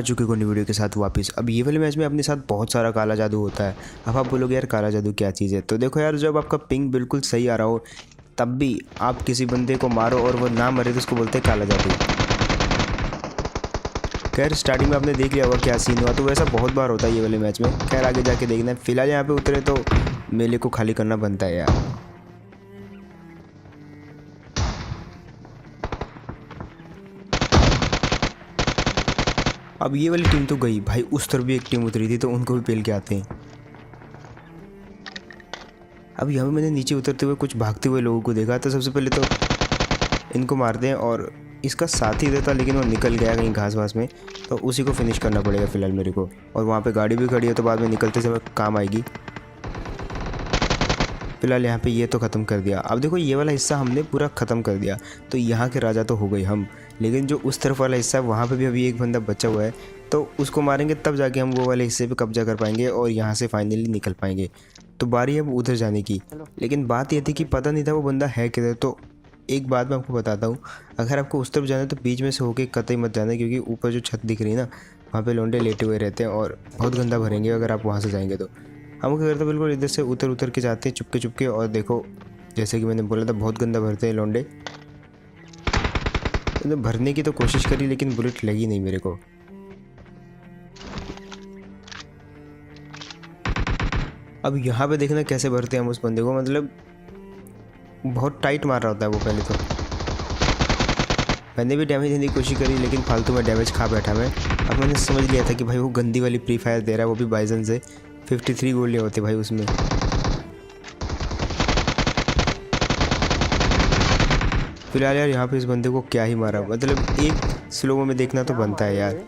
चुके को नई वीडियो के साथ वापस। अब ये वाले मैच में अपने साथ बहुत सारा काला जादू होता है। अब आप बोलोगे यार काला जादू क्या चीज़ है, तो देखो यार, जब आपका पिंग बिल्कुल सही आ रहा हो तब भी आप किसी बंदे को मारो और वो ना मरे तो उसको बोलते हैं काला जादू। खैर स्टार्टिंग में आपने देख लिया होगा क्या सीन हुआ, तो वैसा बहुत बार होता है ये वाले मैच में। खैर आगे जाके देखना है। फिलहाल यहाँ पे उतरे तो मेले को खाली करना बनता है यार। अब ये वाली टीम तो गई भाई, उस तरफ भी एक टीम उतरी थी तो उनको भी पेल के आते हैं। अब यहाँ पे मैंने नीचे उतरते हुए कुछ भागते हुए लोगों को देखा, तो सबसे पहले तो इनको मारते हैं। और इसका साथी इधर था लेकिन वो निकल गया कहीं घास वास में, तो उसी को फिनिश करना पड़ेगा फ़िलहाल मेरे को। और वहाँ पे गाड़ी भी खड़ी है तो बाद में निकलते समय काम आएगी। फ़िलहाल यहाँ पे ये तो ख़त्म कर दिया। अब देखो ये वाला हिस्सा हमने पूरा ख़त्म कर दिया, तो यहाँ के राजा तो हो गए हम। लेकिन जो उस तरफ वाला हिस्सा है वहाँ पे भी अभी एक बंदा बचा हुआ है, तो उसको मारेंगे तब जाके हम वो वाले हिस्से पे कब्जा कर पाएंगे और यहाँ से फाइनली निकल पाएंगे। तो बारी है अब उधर जाने की। लेकिन बात ये थी कि पता नहीं था वो बंदा है किधर। तो एक बात मैं आपको बताता हूँ, अगर आपको उस तरफ जाना है तो बीच में से होके कतई मत जाना, क्योंकि ऊपर जो छत दिख रही है ना, वहाँ पे लौंडे लेटे हुए रहते हैं और बहुत गंदा भरेंगे अगर आप वहाँ से जाएंगे। तो हम क्या करते हैं, बिल्कुल इधर से उतर के जाते हैं चुपके चुपके। और देखो जैसे कि मैंने बोला था बहुत गंदा भरते हैं लौंडे। तो भरने की तो कोशिश करी लेकिन बुलेट लगी नहीं मेरे को। अब यहाँ पे देखना कैसे भरते हैं हम उस बंदे को, मतलब बहुत टाइट मार रहा होता है वो। पहले तो मैंने भी डैमेज देने की कोशिश करी लेकिन फालतू में डैमेज खा बैठा मैं। अब मैंने समझ लिया था कि भाई वो गंदी वाली प्री फायर दे रहा है, वो भी बाइजन से। 53 गोलियाँ होते भाई उसमें। फिलहाल यार यहाँ पे इस बंदे को क्या ही मारा, मतलब एक स्लो में देखना तो बनता है यार।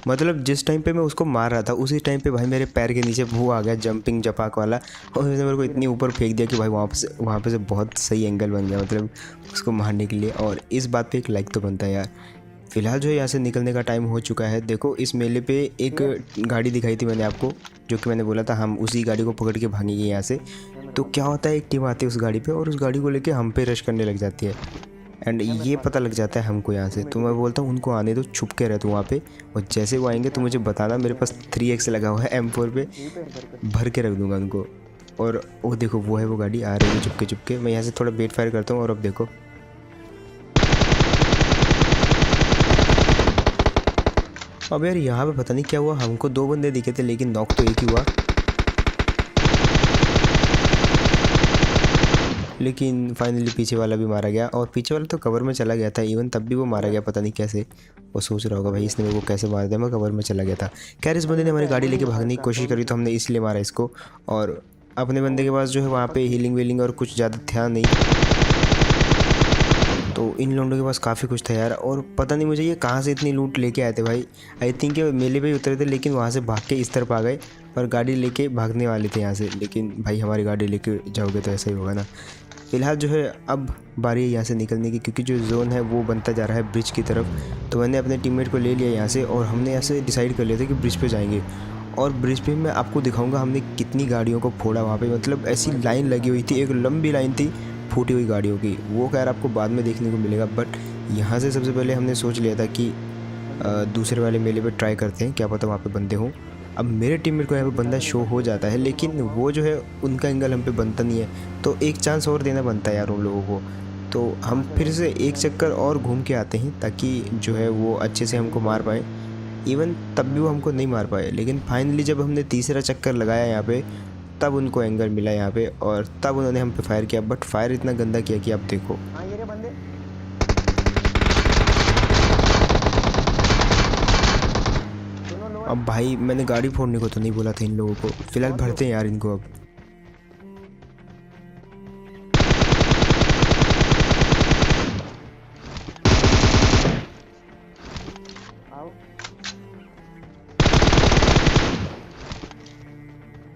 मतलब जिस टाइम पे मैं उसको मार रहा था उसी टाइम पे भाई मेरे पैर के नीचे वो आ गया जंपिंग जपाक वाला, और उसने मेरे को इतनी ऊपर फेंक दिया कि भाई वहाँ पे से बहुत सही एंगल बन गया, मतलब उसको मारने के लिए। और इस बात पे एक लाइक तो बनता है यार। फिलहाल जो है यहाँ से निकलने का टाइम हो चुका है। देखो इस मेले पे एक गाड़ी दिखाई थी मैंने आपको, जो कि मैंने बोला था हम उसी गाड़ी को पकड़ के भागेंगे यहाँ से। तो क्या होता है, एक टीम आती है उस गाड़ी पे और उस गाड़ी को लेके हम पे रश करने लग जाती है। एंड ये पता लग जाता है हमको यहाँ से, तो मैं बोलता हूँ उनको आने दो, छुप के रहते वहाँ पे। और जैसे वो आएंगे तो मुझे बताना, मेरे पास 3x लगा हुआ है M4 पे, भर के रख दूँगा उनको। और वो देखो वो है वो गाड़ी आ रही है चुपके चुपके। मैं यहाँ से थोड़ा बेट फायर करता हूँ और अब देखो अब यार यहाँ पे पता नहीं क्या हुआ, हमको 2 बंदे दिखे थे लेकिन नॉक तो एक ही हुआ। लेकिन फाइनली पीछे वाला भी मारा गया, और पीछे वाला तो कवर में चला गया था इवन, तब भी वो मारा गया पता नहीं कैसे। वो सोच रहा होगा भाई इसने मेरे को कैसे मार दिया, मैं कवर में चला गया था। खैर इस बंदे ने हमारी गाड़ी लेके भागने की कोशिश करी तो हमने इसलिए मारा इसको। और अपने बंदे के पास जो है वहाँ पे हीलिंग वीलिंग और कुछ ज़्यादा ध्यान नहीं, तो इन लोगों के पास काफ़ी कुछ था यार। और पता नहीं मुझे ये कहाँ से इतनी लूट लेके आए थे भाई। आई थिंक ये मेले पे ही उतरे थे लेकिन वहाँ से भाग के इस तरफ आ गए और गाड़ी लेके भागने वाले थे यहाँ से। लेकिन भाई हमारी गाड़ी लेके जाओगे तो ऐसा ही होगा ना। फिलहाल जो है अब बारी है यहाँ से निकलने की, क्योंकि जो जोन है वो बनता जा रहा है ब्रिज की तरफ। तो मैंने अपने टीममेट को ले लिया यहाँ से और हमने यहाँ से डिसाइड कर लिया था कि ब्रिज पे जाएंगे। और ब्रिज पे मैं आपको दिखाऊंगा हमने कितनी गाड़ियों को फोड़ा वहाँ पे, मतलब ऐसी लाइन लगी हुई थी, एक लंबी लाइन थी फूटी हुई गाड़ियों की। वो खैर आपको बाद में देखने को मिलेगा, बट यहाँ से सबसे पहले हमने सोच लिया था कि दूसरे वाले मेले पे ट्राई करते हैं, क्या पता वहाँ पे बंदे हों। अब मेरे टीममेट को यहाँ पे बंदा शो हो जाता है लेकिन वो जो है उनका एंगल हम पे बनता नहीं है, तो एक चांस और देना बनता है यार उन लोगों को। तो हम फिर से एक चक्कर और घूम के आते हैं ताकि जो है वो अच्छे से हमको मार पाए। इवन तब भी वो हमको नहीं मार पाए, लेकिन फाइनली जब हमने तीसरा चक्कर लगाया यहाँ पे तब उनको एंगल मिला यहाँ पे और तब उन्होंने हम पे फायर किया। बट फायर इतना गंदा किया कि आप देखो। अब भाई मैंने गाड़ी फोड़ने को तो नहीं बोला था इन लोगों को। फिलहाल भरते हैं यार इनको अब।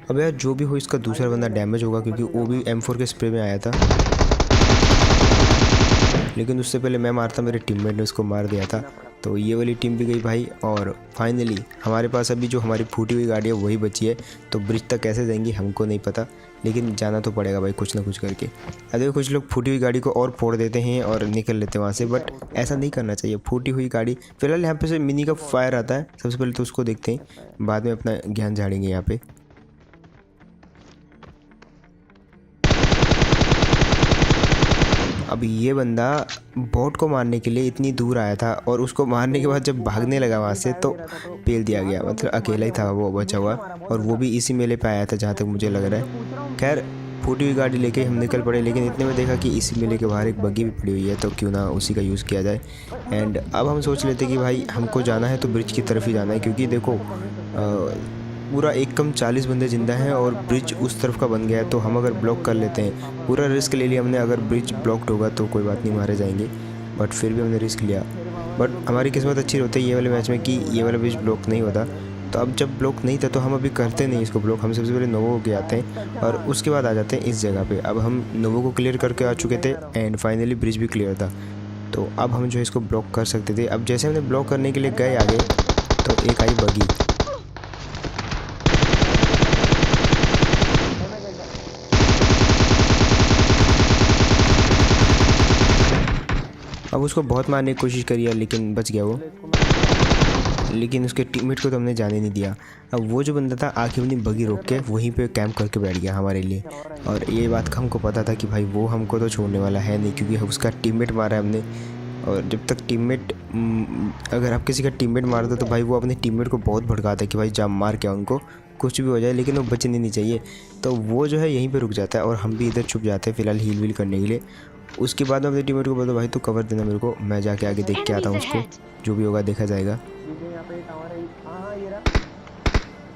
अब यार जो भी हो इसका दूसरा बंदा डैमेज होगा क्योंकि वो भी M4 के स्प्रे में आया था। लेकिन उससे पहले मैं मारता मेरे टीममेट ने उसको मार दिया था। तो ये वाली टीम भी गई भाई। और फाइनली हमारे पास अभी जो हमारी फूटी हुई गाड़ी है वही बची है। तो ब्रिज तक कैसे जाएंगी हमको नहीं पता, लेकिन जाना तो पड़ेगा भाई कुछ ना कुछ करके। अरे कुछ लोग फूटी हुई गाड़ी को और फोड़ देते हैं और निकल लेते हैं वहाँ से, बट ऐसा नहीं करना चाहिए। फूटी हुई गाड़ी फिलहाल यहाँ पे से मिनी का फायर आता है, सबसे पहले तो उसको देखते हैं, बाद में अपना ज्ञान झाड़ेंगे यहाँ पे। अब ये बंदा बोट को मारने के लिए इतनी दूर आया था और उसको मारने के बाद जब भागने लगा वहाँ से तो पेल दिया गया। मतलब अकेला ही था वो बचा हुआ, और वो भी इसी मेले पे आया था जहाँ तक मुझे लग रहा है। खैर फूटी हुई गाड़ी लेके हम निकल पड़े, लेकिन इतने में देखा कि इसी मेले के बाहर एक बग्गी भी पड़ी हुई है, तो क्यों ना उसी का यूज़ किया जाए। एंड अब हम सोच लेते कि भाई हमको जाना है तो ब्रिज की तरफ ही जाना है, क्योंकि देखो पूरा एक कम 40 बंदे जिंदा हैं और ब्रिज उस तरफ का बन गया है। तो हम अगर ब्लॉक कर लेते हैं, पूरा रिस्क ले लिया हमने। अगर ब्रिज ब्लॉक्ड होगा तो कोई बात नहीं, मारे जाएंगे, बट फिर भी हमने रिस्क लिया। बट हमारी किस्मत अच्छी होती है ये वाले मैच में कि ये वाला ब्रिज ब्लॉक नहीं होता। तो अब जब ब्लॉक नहीं था तो हम अभी करते नहीं इसको ब्लॉक, हम सबसे पहले नोवो के आते हैं और उसके बाद आ जाते हैं इस जगह पे। अब हम नोवो को क्लियर करके आ चुके थे एंड फाइनली ब्रिज भी क्लियर था, तो अब हम जो है इसको ब्लॉक कर सकते थे। अब जैसे हमने ब्लॉक करने के लिए गए आगे, तो एक आई बगी। अब उसको बहुत मारने की कोशिश करी है, लेकिन बच गया वो, लेकिन उसके टीममेट को तो हमने जाने नहीं दिया। अब वो जो बंदा था आके अपनी बगी रोक के वहीं पे कैंप करके बैठ गया हमारे लिए, और ये बात का हमको पता था कि भाई वो हमको तो छोड़ने वाला है नहीं, क्योंकि उसका टीममेट मारा है हमने। और जब तक टीममेट, अगर आप किसी का टीममेट मार दो तो भाई वो अपने टीममेट को बहुत भड़काता है कि भाई जा मार क्या उनको, कुछ भी हो जाए, लेकिन वो बचने नहीं चाहिए। तो वो जो है यहीं पे रुक जाता है और हम भी इधर छुप जाते हैं फ़िलहाल हील वील करने के लिए। उसके बाद मैं अपने टीममेट को बोलता भाई तू कवर देना मेरे को, मैं जाके आगे देख के आता हूँ उसको, जो भी होगा देखा जाएगा।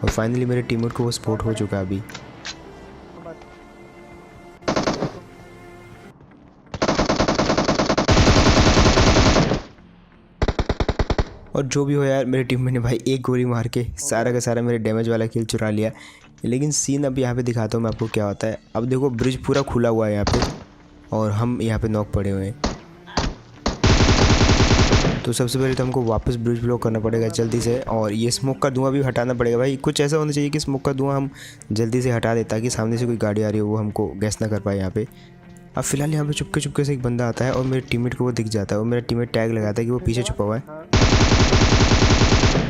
और फाइनली मेरे टीममेट को वो स्पॉट हो चुका है अभी। और जो भी हो यार, मेरे टीममेट ने भाई एक गोली मार के सारा का सारा मेरे डैमेज वाला किल चुरा लिया। लेकिन सीन अब यहाँ पे दिखाता हूँ मैं आपको क्या होता है। अब देखो ब्रिज पूरा खुला हुआ है यहाँ पे और हम यहाँ पे नॉक पड़े हुए हैं। तो सबसे पहले तो हमको वापस ब्रिज ब्लॉक करना पड़ेगा जल्दी से, और ये स्मोक का धुआं भी हटाना पड़ेगा भाई। कुछ ऐसा होना चाहिए कि स्मोक का धुआं हम जल्दी से हटा दें ताकि सामने से कोई गाड़ी आ रही हो वो हमको गैस ना कर पाए यहाँ पे। अब फिलहाल यहाँ पे चुपके चुपके से एक बंदा आता है और मेरे टीममेट को वो दिख जाता है और मेरा टीममेट टैग लगाता है कि वो पीछे छुपा हुआ है।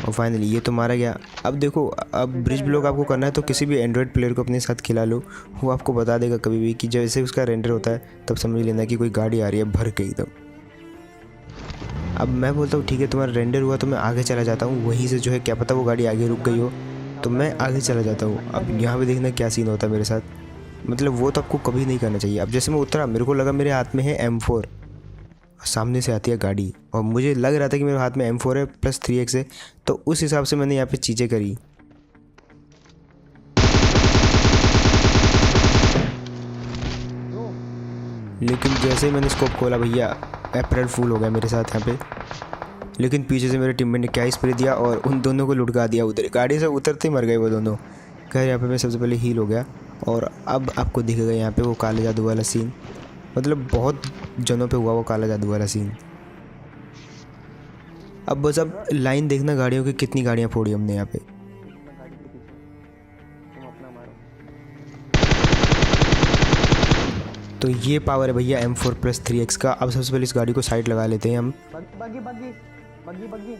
और फाइनली ये तो मारा गया। अब देखो, अब ब्रिज ब्लॉक आपको करना है तो किसी भी एंड्रॉयड प्लेयर को अपने साथ खिला लो, वो आपको बता देगा कभी भी कि जैसे उसका रेंडर होता है तब समझ लेना कि कोई गाड़ी आ रही है भर के एकदम। अब मैं बोलता हूँ ठीक है तुम्हारा रेंडर हुआ तो मैं आगे चला जाता हूँ, वहीं से जो है क्या पता वो गाड़ी आगे रुक गई हो तो मैं आगे चला जाता हूँ। अब यहाँ पे देखना क्या सीन होता है मेरे साथ, मतलब वो तो आपको कभी नहीं करना चाहिए। अब जैसे मैं उतरा, मेरे को लगा मेरे हाथ में है M4, सामने से आती है गाड़ी और मुझे लग रहा था कि मेरे हाथ में M4 है प्लस 3x है, तो उस हिसाब से मैंने यहाँ पे चीज़ें करी। लेकिन जैसे ही मैंने स्कोप खोला भैया अप्रैल फूल हो गया मेरे साथ यहाँ पे। लेकिन पीछे से मेरे टीममेट ने क्या स्प्रे दिया और उन दोनों को लुढ़का दिया, उधर गाड़ी से उतरते ही मर गए वो दोनों। खैर यहाँ पे मैं सबसे पहले हील हो गया और अब आपको दिखेगा यहाँ पे वो काले जादू वाला सीन, मतलब बहुत जनों पे हुआ वो काला जादू वाला सीन। अब बस अब लाइन देखना गाड़ियों की, कितनी गाड़ियाँ फोड़ी हमने यहाँ पे। तो ये पावर है भैया M4 प्लस 3x का। अब सबसे पहले इस गाड़ी को साइड लगा लेते हैं हम। बग्गी बग्गी बग्गी बग्गी।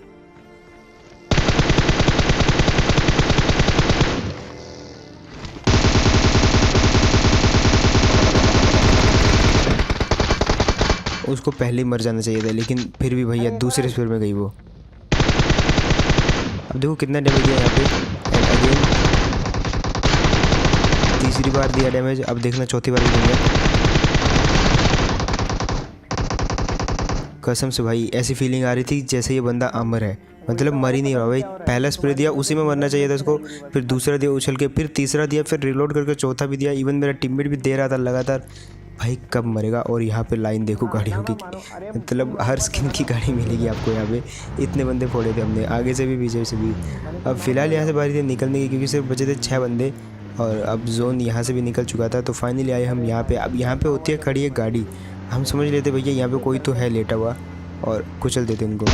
उसको पहले ही मर जाना चाहिए था, लेकिन फिर भी भैया दूसरे स्पीड में गई वो। अब देखो कितना डैमेज दिया यहाँ पे, एंड अगेन तीसरी बार दिया डैमेज। अब देखना चौथी बार भी दूंगा। कसम से भाई ऐसी फीलिंग आ रही थी जैसे ये बंदा अमर है, मतलब मर ही नहीं रहा भाई। पहला स्प्रे दिया उसी में मरना चाहिए था इसको, फिर दूसरा दिया उछल के, फिर तीसरा दिया, फिर रिलोड करके चौथा भी दिया। इवन मेरा टीममेट भी दे रहा था लगातार, भाई कब मरेगा। और यहाँ पे लाइन देखो गाड़ियों की, मतलब हर स्किन की गाड़ी मिलेगी आपको यहाँ पे। इतने बंदे फोड़े थे हमने, आगे से भी पीछे से भी। अब फिलहाल यहाँ से बारी थी निकलने की, क्योंकि सिर्फ बचे थे 6 बंदे और अब जोन यहाँ से भी निकल चुका था। तो फाइनली आए हम यहाँ पे। अब यहाँ पे होती है खड़ी एक गाड़ी, हम समझ लेते भैया यहाँ पे कोई तो है लेटा हुआ और कुचल देते उनको।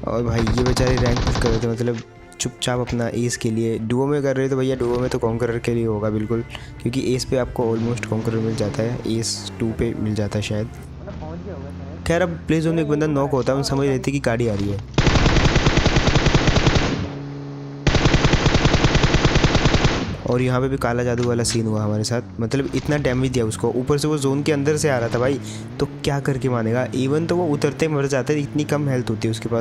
और भाई ये बेचारे रैंक पुश कर रहे थे, मतलब चुपचाप अपना एस के लिए। डुओ में कर रहे थे भैया, डुओ में तो कॉन्करर के लिए होगा बिल्कुल, क्योंकि एस पे आपको ऑलमोस्ट कॉन्करर मिल जाता है, एस 2 पे मिल जाता है शायद। खैर अब प्ले जोन में एक बंदा नॉक होता है, हम समझ लेते कि गाड़ी आ रही है। और यहाँ पे भी काला जादू वाला सीन हुआ हमारे साथ, मतलब इतना डैमेज दिया उसको, ऊपर से वो जोन के अंदर से आ रहा था भाई, तो क्या करके मानेगा। इवन तो वो उतरते मर जाता है, इतनी कम हेल्थ होती है उसके पास।